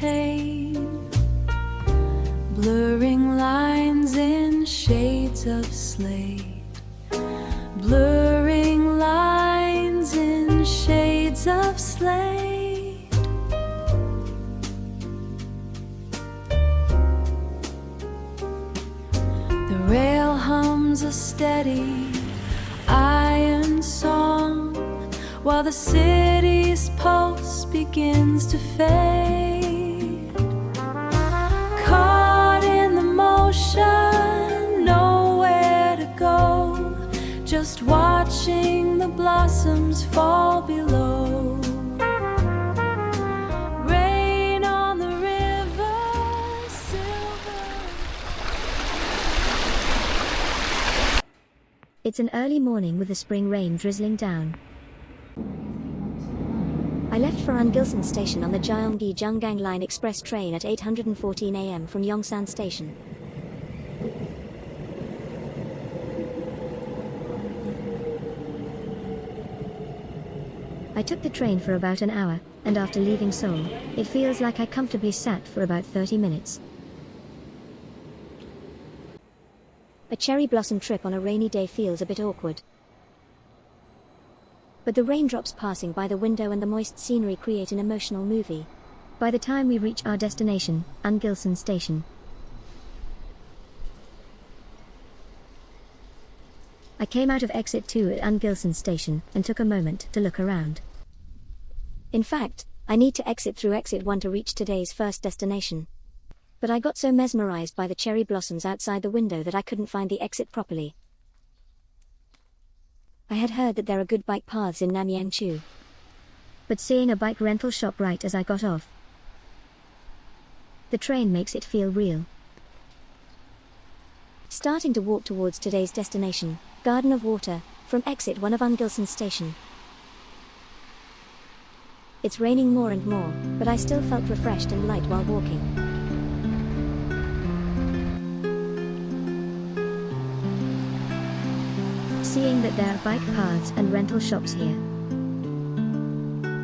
pain, blurring lines in shades of slate, blurring lines in shades of slate. The rail hums a steady iron song, while the city's pulse begins to fade. Caught in the motion, nowhere to go, just watching the blossoms fall below. Rain on the river, silver. It's an early morning with the spring rain drizzling down. I left for Ungilsan Station on the Gyeongui-Jungang Line express train at 8:14 a.m. from Yongsan Station. I took the train for about an hour, and after leaving Seoul, it feels like I comfortably sat for about 30 minutes. A cherry blossom trip on a rainy day feels a bit awkward. But the raindrops passing by the window and the moist scenery create an emotional movie. By the time we reach our destination, Ungilsan Station, I came out of exit 2 at Ungilsan Station and took a moment to look around. In fact, I need to exit through exit 1 to reach today's first destination. But I got so mesmerized by the cherry blossoms outside the window that I couldn't find the exit properly. I had heard that there are good bike paths in Namyangju, but seeing a bike rental shop right as I got off the train makes it feel real. Starting to walk towards today's destination, Garden of Water, from exit 1 of Ungilsan Station. It's raining more and more, but I still felt refreshed and light while walking. Seeing that there are bike paths and rental shops here,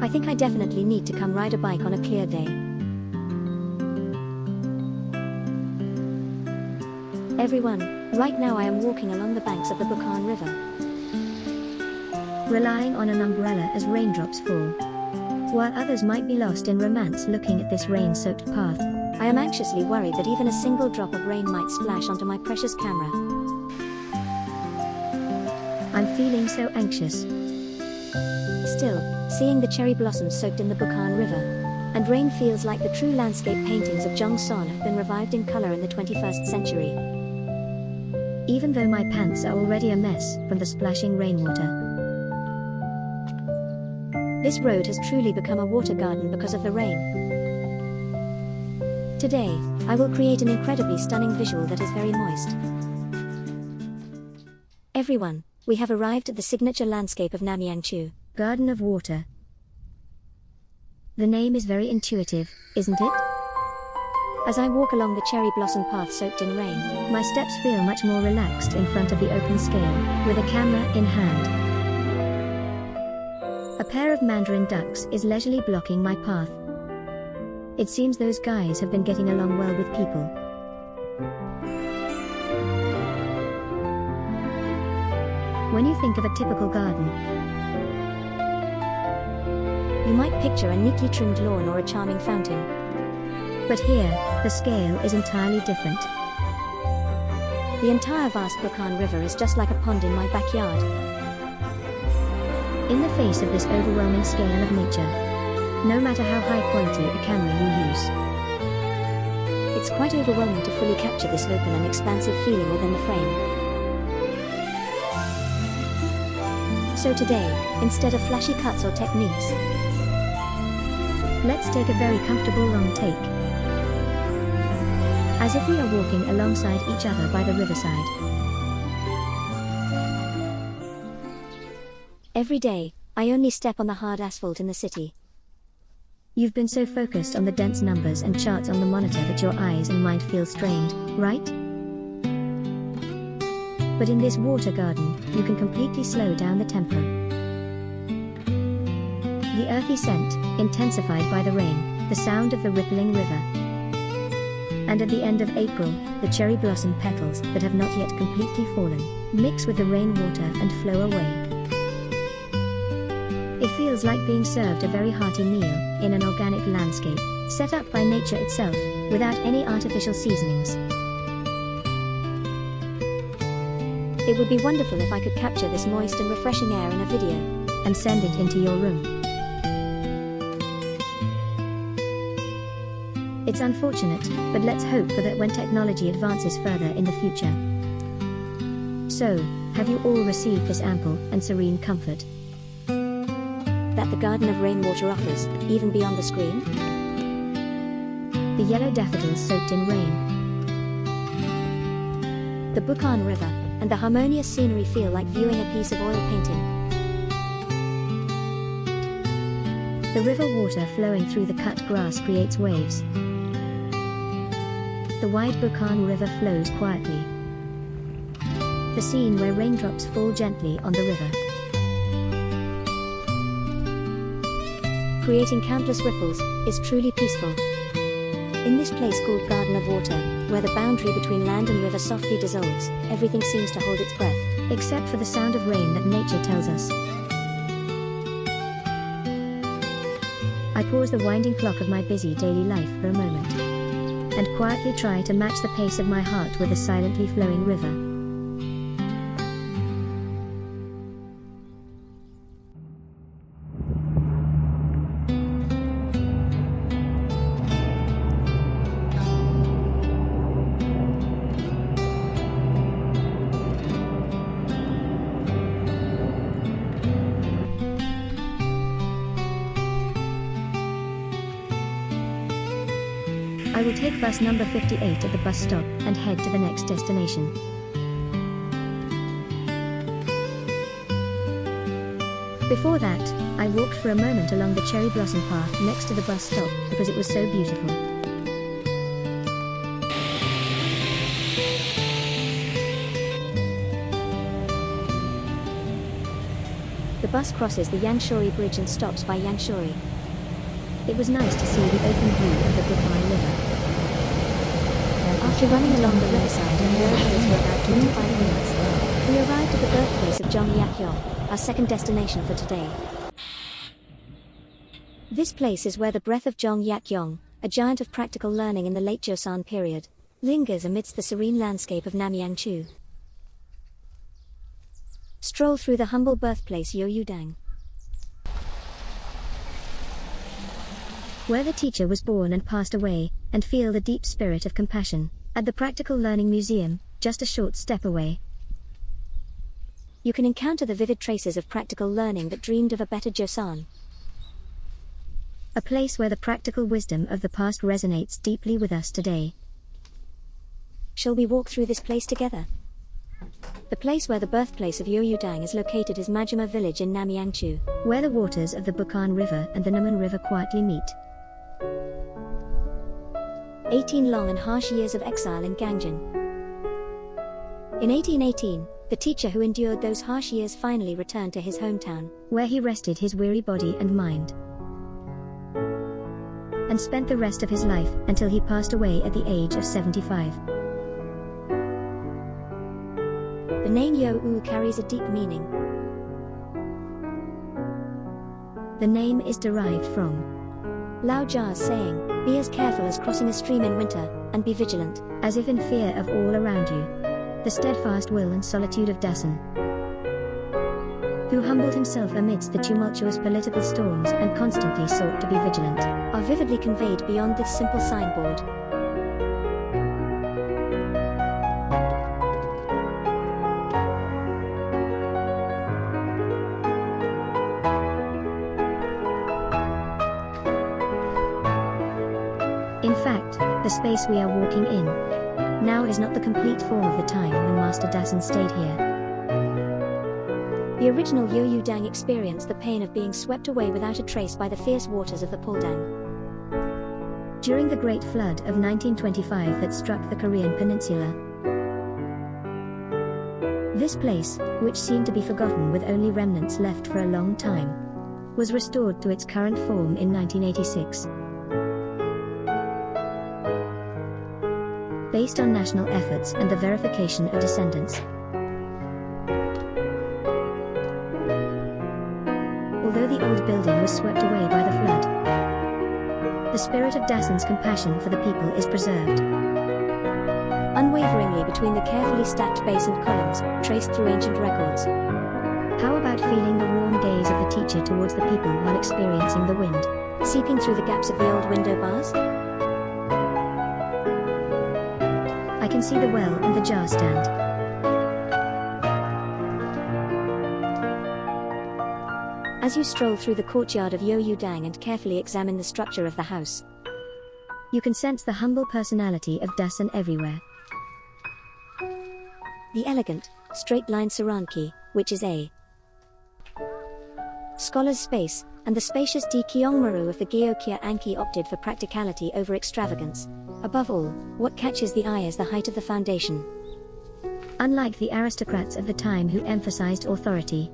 I think I definitely need to come ride a bike on a clear day. Everyone, right now I am walking along the banks of the Bukhangang River, relying on an umbrella as raindrops fall. While others might be lost in romance looking at this rain-soaked path, I am anxiously worried that even a single drop of rain might splash onto my precious camera. I'm feeling so anxious. Still, seeing the cherry blossoms soaked in the Bukhangang River, and rain feels like the true landscape paintings of Jeong have been revived in color in the 21st century. Even though my pants are already a mess from the splashing rainwater, this road has truly become a water garden because of the rain. Today, I will create an incredibly stunning visual that is very moist. Everyone, we have arrived at the signature landscape of Namyangju, Garden of Water. The name is very intuitive, isn't it? As I walk along the cherry blossom path soaked in rain, my steps feel much more relaxed in front of the open scale, with a camera in hand. A pair of mandarin ducks is leisurely blocking my path. It seems those guys have been getting along well with people. When you think of a typical garden, you might picture a neatly trimmed lawn or a charming fountain. But here, the scale is entirely different. The entire vast Bukhangang River is just like a pond in my backyard. In the face of this overwhelming scale of nature, no matter how high quality a camera you use, it's quite overwhelming to fully capture this open and expansive feeling within the frame. So today, instead of flashy cuts or techniques, let's take a very comfortable long take, as if we are walking alongside each other by the riverside. Every day, I only step on the hard asphalt in the city. You've been so focused on the dense numbers and charts on the monitor that your eyes and mind feel strained, right? But in this water garden, you can completely slow down the tempo. The earthy scent, intensified by the rain, the sound of the rippling river. And at the end of April, the cherry blossom petals that have not yet completely fallen, mix with the rainwater and flow away. It feels like being served a very hearty meal, in an organic landscape, set up by nature itself, without any artificial seasonings. It would be wonderful if I could capture this moist and refreshing air in a video, and send it into your room. It's unfortunate, but let's hope for that when technology advances further in the future. So, have you all received this ample and serene comfort that the Garden of Rainwater offers, even beyond the screen? The yellow daffodils soaked in rain, the Bukhangang River, and the harmonious scenery feel like viewing a piece of oil painting. The river water flowing through the cut grass creates waves. The wide Bukhangang River flows quietly. The scene where raindrops fall gently on the river, creating countless ripples, is truly peaceful. In this place called Garden of Water, where the boundary between land and river softly dissolves, everything seems to hold its breath, except for the sound of rain that nature tells us. I pause the winding clock of my busy daily life for a moment, and quietly try to match the pace of my heart with the silently flowing river. I will take bus number 58 at the bus stop and head to the next destination. Before that, I walked for a moment along the cherry blossom path next to the bus stop because it was so beautiful. The bus crosses the Yangshori Bridge and stops by Yangshori. It was nice to see the open view of the Bukhangang River. After running along the riverside and railways for about 25 minutes, we arrived at the birthplace of Jeong Yak-yong, our second destination for today. This place is where the breath of Jeong Yak-yong, a giant of practical learning in the late Joseon period, lingers amidst the serene landscape of Namyangju. Stroll through the humble birthplace Gyeongui-Jungang, where the teacher was born and passed away, and feel the deep spirit of compassion, at the Practical Learning Museum, just a short step away. You can encounter the vivid traces of practical learning that dreamed of a better Joseon. A place where the practical wisdom of the past resonates deeply with us today. Shall we walk through this place together? The place where the birthplace of Gyeongui-Jungang is located is Majima village in Namyangju, where the waters of the Bukhangang River and the Namyangju River quietly meet. 18 long and harsh years of exile in Gangjin. In 1818, the teacher who endured those harsh years finally returned to his hometown, where he rested his weary body and mind, and spent the rest of his life until he passed away at the age of 75. The name Yo-u carries a deep meaning. The name is derived from Lao Jia's saying, "Be as careful as crossing a stream in winter, and be vigilant, as if in fear of all around you." The steadfast will and solitude of Dasan, who humbled himself amidst the tumultuous political storms and constantly sought to be vigilant, are vividly conveyed beyond this simple signboard. In fact, the space we are walking in now is not the complete form of the time when Master Dasan stayed here. The original Gyeongui-Jungang experienced the pain of being swept away without a trace by the fierce waters of the Puldang during the Great Flood of 1925 that struck the Korean peninsula. This place, which seemed to be forgotten with only remnants left for a long time, was restored to its current form in 1986. based on national efforts and the verification of descendants. Although the old building was swept away by the flood, the spirit of Dasan's compassion for the people is preserved. Unwaveringly between the carefully stacked base and columns, traced through ancient records. How about feeling the warm gaze of the teacher towards the people while experiencing the wind, seeping through the gaps of the old window bars? I can see the well and the jar stand. As you stroll through the courtyard of Gyeongui-Jungang and carefully examine the structure of the house, you can sense the humble personality of Dasan everywhere. The elegant, straight-line seoul, which is a scholar's space, and the spacious Dumulmeori of the Gyeongui-Jungang opted for practicality over extravagance. Above all, what catches the eye is the height of the foundation. Unlike the aristocrats of the time who emphasized authority,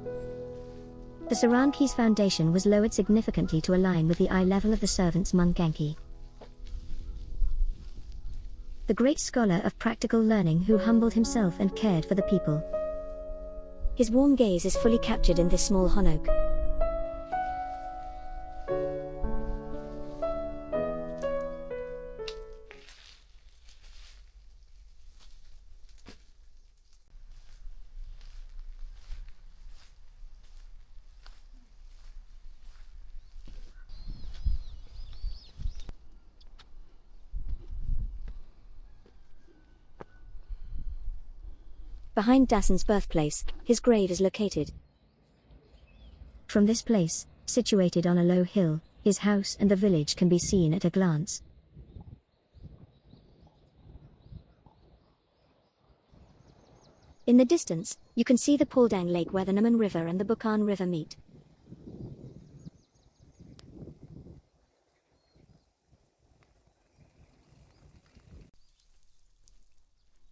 the seoul's foundation was lowered significantly to align with the eye level of the servants' Mungganki. The great scholar of practical learning who humbled himself and cared for the people. His warm gaze is fully captured in this small hanok. Behind Dasan's birthplace, his grave is located. From this place, situated on a low hill, his house and the village can be seen at a glance. In the distance, you can see the Poldang Lake where the Namyangju River and the Bukhangang River meet.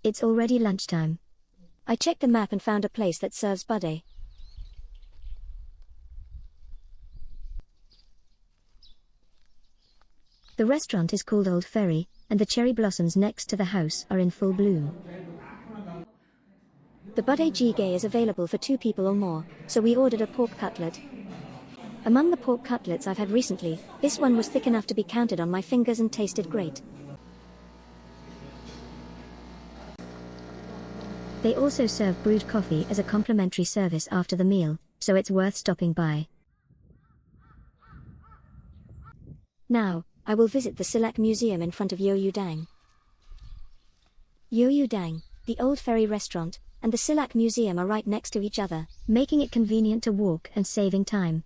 It's already lunchtime. I checked the map and found a place that serves budae. The restaurant is called Old Ferry, and the cherry blossoms next to the house are in full bloom. The budae jjigae is available for 2 people or more, so we ordered a pork cutlet. Among the pork cutlets I've had recently, this one was thick enough to be counted on my fingers and tasted great. They also serve brewed coffee as a complimentary service after the meal, so it's worth stopping by. Now, I will visit the Silak Museum in front of Gyeongui-Jungang. Gyeongui-Jungang, the Old Ferry restaurant, and the Silak Museum are right next to each other, making it convenient to walk and saving time.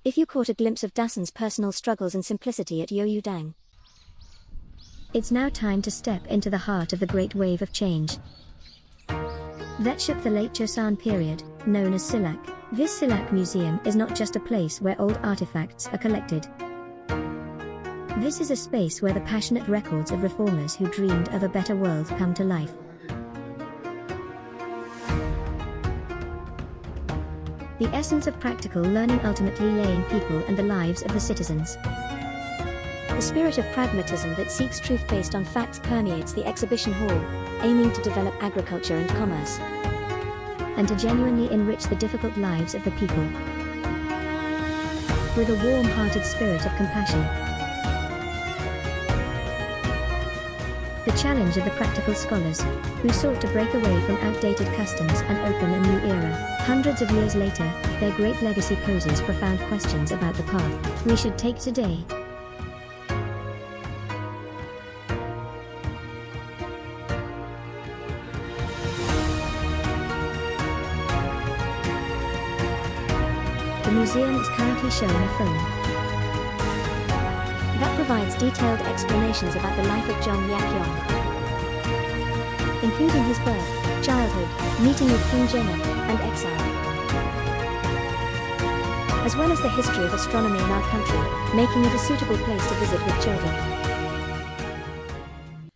If you caught a glimpse of Dasan's personal struggles and simplicity at Gyeongui-Jungang, it's now time to step into the heart of the great wave of change that shook the late Joseon period, known as Silak. This Silak Museum is not just a place where old artifacts are collected. This is a space where the passionate records of reformers who dreamed of a better world come to life. The essence of practical learning ultimately lay in people and the lives of the citizens. The spirit of pragmatism that seeks truth based on facts permeates the exhibition hall, aiming to develop agriculture and commerce, and to genuinely enrich the difficult lives of the people with a warm-hearted spirit of compassion. The challenge of the practical scholars, who sought to break away from outdated customs and open a new era. Hundreds of years later, their great legacy poses profound questions about the path we should take today. The museum is currently showing a film that provides detailed explanations about the life of Jeong Yak-yong, including his birth, childhood, meeting with King Jeong and exile, as well as the history of astronomy in our country, making it a suitable place to visit with children.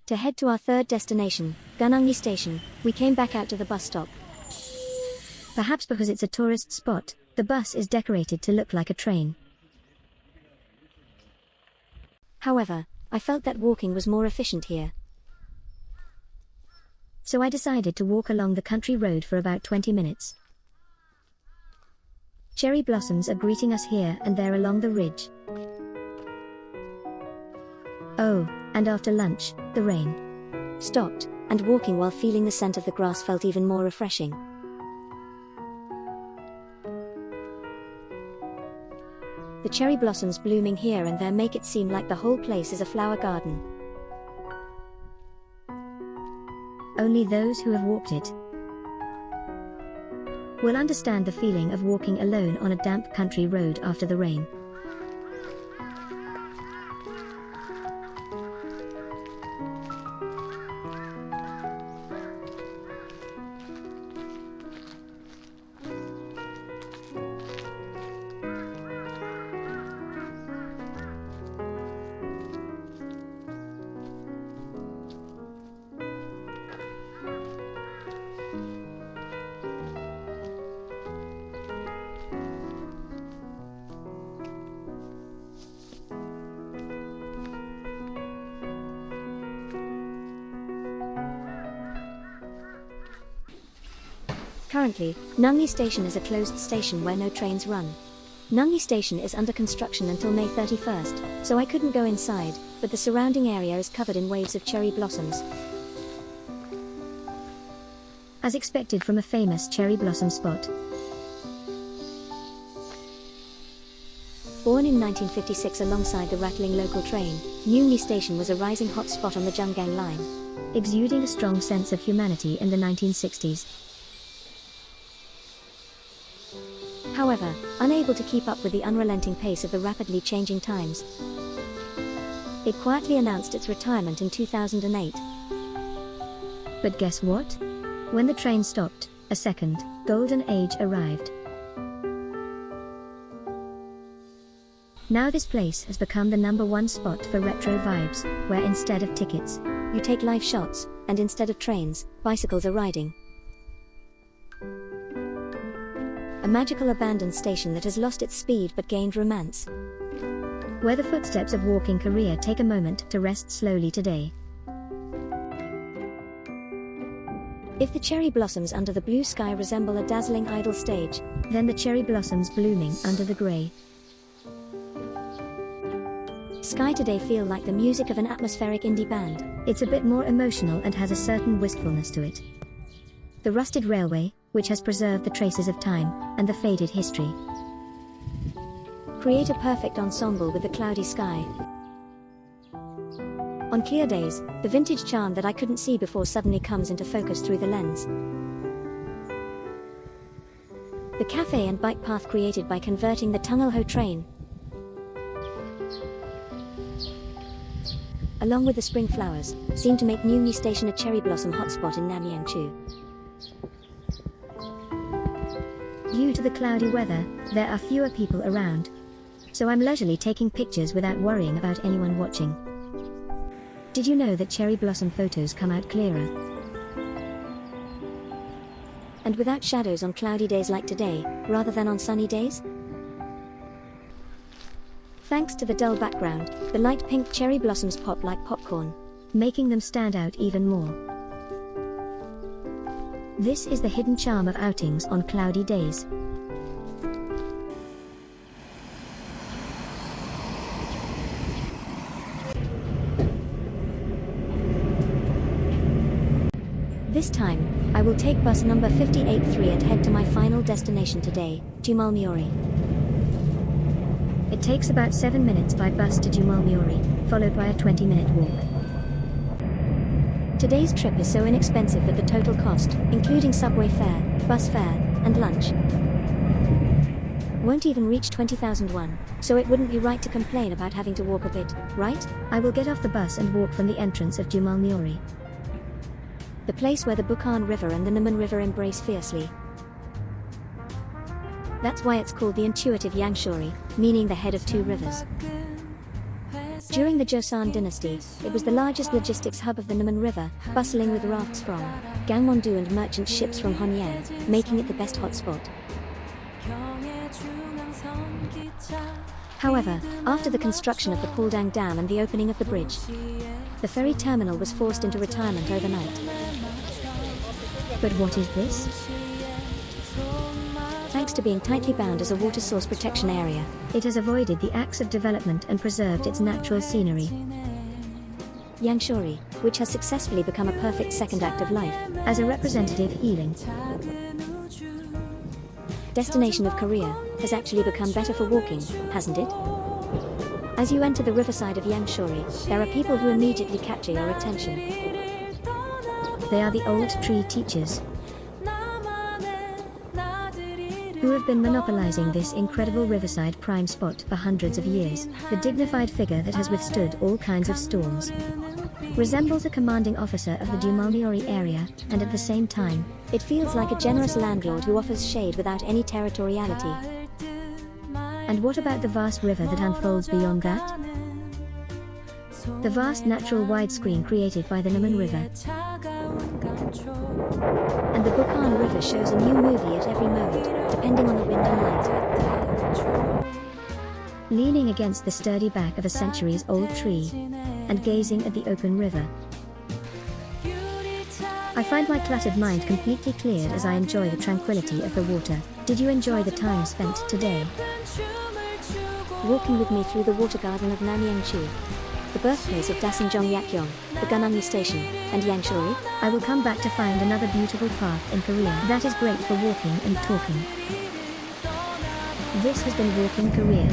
To head to our third destination, Old Neungnae Station, we came back out to the bus stop. Perhaps because it's a tourist spot, the bus is decorated to look like a train. However, I felt that walking was more efficient here. So I decided to walk along the country road for about 20 minutes. Cherry blossoms are greeting us here and there along the ridge. Oh, and after lunch, the rain stopped, and walking while feeling the scent of the grass felt even more refreshing. The cherry blossoms blooming here and there make it seem like the whole place is a flower garden. Only those who have walked it will understand the feeling of walking alone on a damp country road after the rain. Currently, Neungnae Station is a closed station where no trains run. Neungnae Station is under construction until May 31st, so I couldn't go inside, but the surrounding area is covered in waves of cherry blossoms. As expected from a famous cherry blossom spot. Born in 1956 alongside the rattling local train, Neungnae Station was a rising hot spot on the Gyeongui-Jungang Line, exuding a strong sense of humanity in the 1960s. However, unable to keep up with the unrelenting pace of the rapidly changing times, it quietly announced its retirement in 2008. But guess what? When the train stopped, a second golden age arrived. Now this place has become the #1 spot for retro vibes, where instead of tickets, you take live shots, and instead of trains, bicycles are riding. A magical abandoned station that has lost its speed but gained romance, where the footsteps of walking Korea take a moment to rest slowly today. If the cherry blossoms under the blue sky resemble a dazzling idol stage, then the cherry blossoms blooming under the grey sky today feel like the music of an atmospheric indie band. It's a bit more emotional and has a certain wistfulness to it. The rusted railway, which has preserved the traces of time, and the faded history, create a perfect ensemble with the cloudy sky. On clear days, the vintage charm that I couldn't see before suddenly comes into focus through the lens. The cafe and bike path created by converting the Tungilho train, along with the spring flowers, seem to make Neungnae Station a cherry blossom hotspot in Namyangju. Due to the cloudy weather, there are fewer people around, so I'm leisurely taking pictures without worrying about anyone watching. Did you know that cherry blossom photos come out clearer and without shadows on cloudy days like today, rather than on sunny days? Thanks to the dull background, the light pink cherry blossoms pop like popcorn, making them stand out even more. This is the hidden charm of outings on cloudy days. This time, I will take bus number 583 and head to my final destination today, Dumulmeori. It takes about 7 minutes by bus to Dumulmeori, followed by a 20-minute walk. Today's trip is so inexpensive that the total cost, including subway fare, bus fare, and lunch, won't even reach 20,000 won, so it wouldn't be right to complain about having to walk a bit, right? I will get off the bus and walk from the entrance of Dumulmeori, the place where the Bukhangang River and the Namyangju River embrace fiercely. That's why it's called the intuitive Yangshori, meaning the head of two rivers. During the Joseon dynasty, it was the largest logistics hub of the Namyangju River, bustling with rafts from Gangwon-do and merchant ships from Honyang, making it the best hotspot. However, after the construction of the Puldang Dam and the opening of the bridge, the ferry terminal was forced into retirement overnight. But what is this? Thanks to being tightly bound as a water source protection area, it has avoided the acts of development and preserved its natural scenery. Yangshori, which has successfully become a perfect second act of life, as a representative healing destination of Korea, has actually become better for walking, hasn't it? As you enter the riverside of Yangshori, there are people who immediately capture your attention. They are the old tree teachers, who have been monopolizing this incredible riverside prime spot for hundreds of years. The dignified figure that has withstood all kinds of storms resembles a commanding officer of the Dumulmeori area, and at the same time, it feels like a generous landlord who offers shade without any territoriality. And what about the vast river that unfolds beyond that? The vast natural widescreen created by the Namyangju River. And the Bukhangang River shows a new movie at every moment, depending on the wind and light. Leaning against the sturdy back of a centuries-old tree, and gazing at the open river, I find my cluttered mind completely cleared as I enjoy the tranquility of the water. Did you enjoy the time spent today walking with me through the water garden of Namyangju, the birthplace of Dasan Jeong Yak-yong, the Old Neungnae Station, and Yangshori? I will come back to find another beautiful path in Korea that is great for walking and talking. This has been Walking Korea.